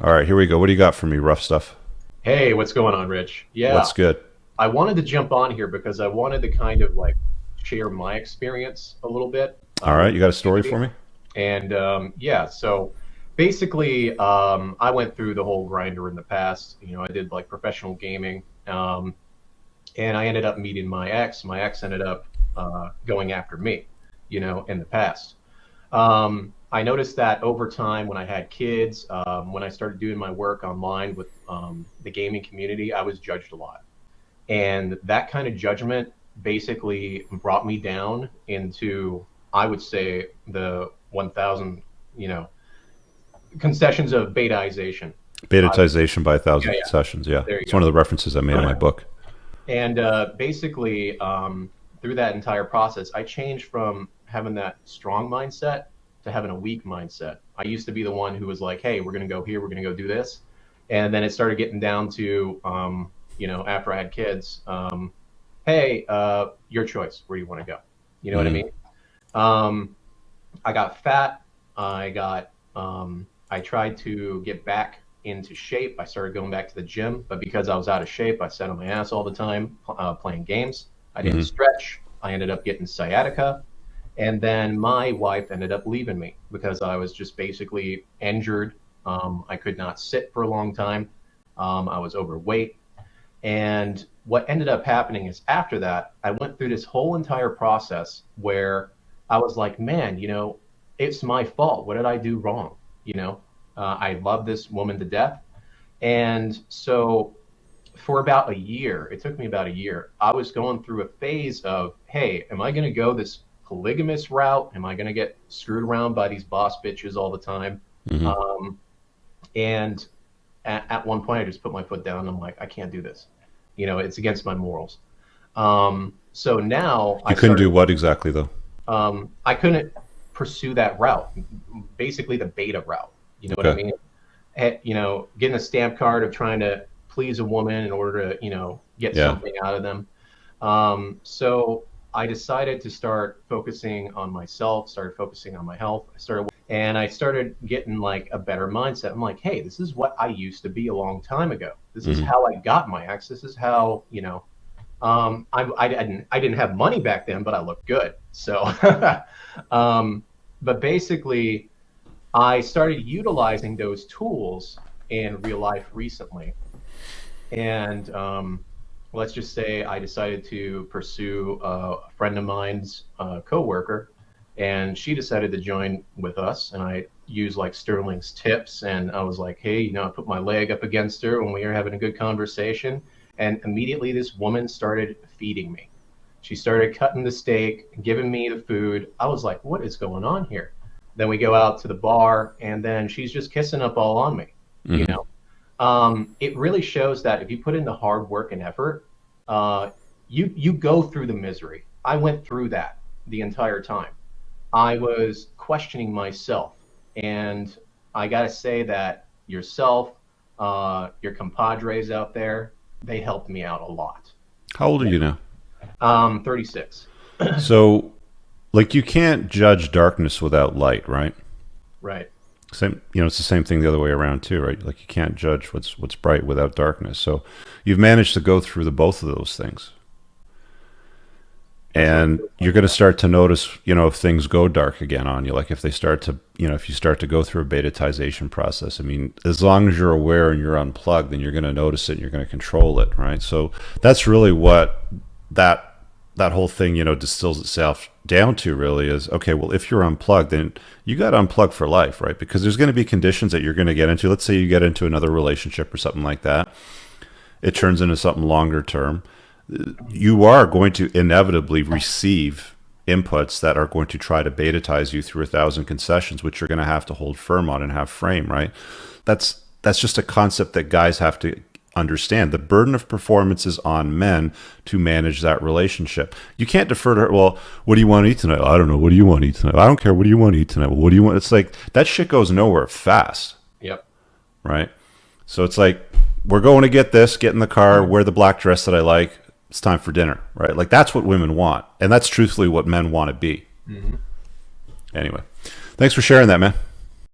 All right, here we go. What do you got for me? Rough stuff. Hey, what's going on, Rich? Yeah, What's good? I wanted to jump on here because I wanted to kind of like share my experience a little bit. All right, With you got a the story for community. me? And yeah, so basically, I went through the whole grinder in the past. You know, I did like professional gaming, and I ended up meeting my ex. My ex ended up going after me, you know, in the past. I noticed that over time when I had kids, when I started doing my work online with the gaming community, I was judged a lot. And that kind of judgment basically brought me down into, I would say, the 1,000, you know, concessions of betaization. Betatization by a Yeah, thousand yeah, concessions. Yeah, there you it's one of the references I made in my go. book. And basically, through that entire process, I changed from having that strong mindset to having a weak mindset. I used to be the one who was like, hey, we're going to go here, we're going to go do this. And then it started getting down to, you know, after I had kids, hey, your choice, where do you want to go? You know what I Hmm. mean? Um, I got fat. I tried to get back into shape. I started going back to the gym, but because I was out of shape, I sat on my ass all the time playing games. I didn't Hmm. stretch. I ended up getting sciatica. And then my wife ended up leaving me because I was just basically injured. I could not sit for a long time. I was overweight. And what ended up happening is after that, I went through this whole entire process where I was like, man, you know, it's my fault. What did I do wrong? You know, I love this woman to death. And so for about a year, it took me about a year, I was going through a phase of, hey, am I going to go this polygamous route? Am I going to get screwed around by these boss bitches all the time? Hmm. Um, and at one point, I just put my foot down. And I'm like, I can't do this. You know, it's against my morals. So now I You couldn't do started, what exactly though? I couldn't pursue that route, basically the beta route. You know what I Okay. mean? You know, getting a stamp card of trying to please a woman in order to, you know, get Yeah. something out of them. So I decided to start focusing on myself, started focusing on my health. And I started getting like a better mindset. I'm like, hey, this is what I used to be a long time ago. This is Hmm. how I got my ex. This is how, you know, I didn't have money back then, but I looked good. So, um, but basically, I started utilizing those tools in real life recently. And let's just say I decided to pursue a friend of mine's coworker, and she decided to join with us. And I used like Sterling's tips, and I was like, hey, you know, I put my leg up against her when we were having a good conversation, and immediately this woman started feeding me. She started cutting the steak, giving me the food. I was like, what is going on here? Then we go out to the bar, and then she's just kissing up all on me, you Hmm. know. It really shows that if you put in the hard work and effort, uh, you go through the misery. I went through that the entire time. I was questioning myself, and I gotta say that yourself, your compadres out there, they helped me out a lot. How old are you now? 36. So, like, you can't judge darkness without light, right? Right. Same, it's the same thing the other way around too, right? Like, you can't judge what's bright without darkness. So, you've managed to go through the both of those things, That's what it and feels you're like. going to Yeah. start to notice, if things go dark again on you, like if they start to, if you start to go through a betatization process. I mean, as long as you're aware and you're unplugged, then you're going to notice it and you're going to control it, right? So that's really what that that whole thing, distills itself down to. Really, is okay. Well, if you're unplugged, then you got to unplug for life, right? Because there's going to be conditions that you're going to get into. Let's say you get into another relationship or something like that. It turns into something longer term. You are going to inevitably receive inputs that are going to try to betatize you through a thousand concessions, which you're going to have to hold firm on and have frame, right? That's just a concept that guys have to understand. The burden of performance is on men to manage that relationship. You can't defer to her. Well, what do you want to eat tonight? I don't know. What do you want to eat tonight? I don't care. What do you want to eat tonight? Well, what do you want? It's like that shit goes nowhere fast, Yep. right? So it's like, we're going to get this, get in the car, wear the black dress that I like. It's time for dinner, right? Like, that's what women want. And that's truthfully what men want to be. Hmm. Anyway, thanks for sharing that, man.